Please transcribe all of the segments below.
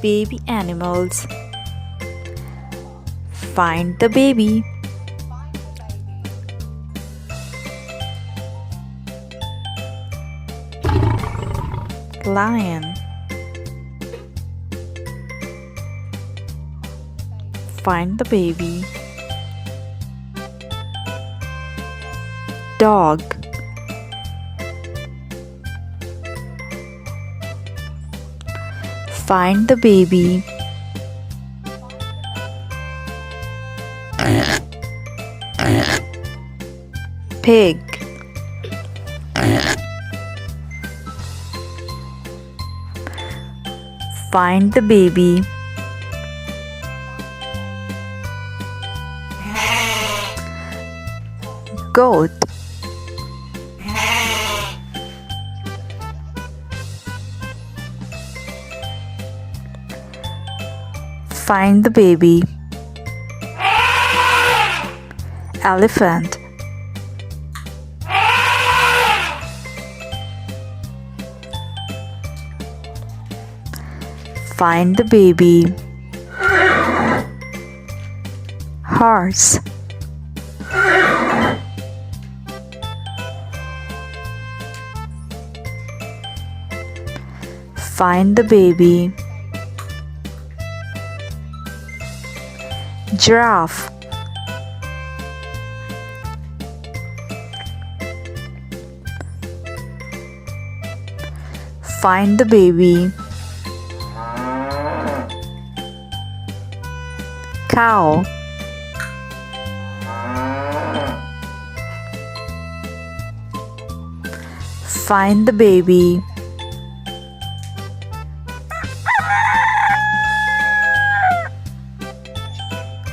baby animals. Find the baby. Lion. Find the baby. Dog. Find the baby. Pig. Find the baby. Goat. Find the baby. Elephant. Find the baby. Horse. Find the baby. Giraffe. Find the baby. Cow. Find the baby.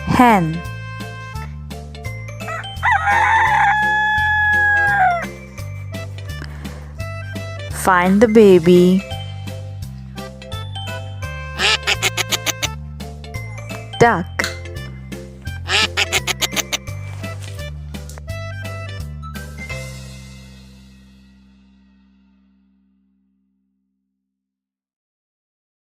Hen. Find the baby. Duck.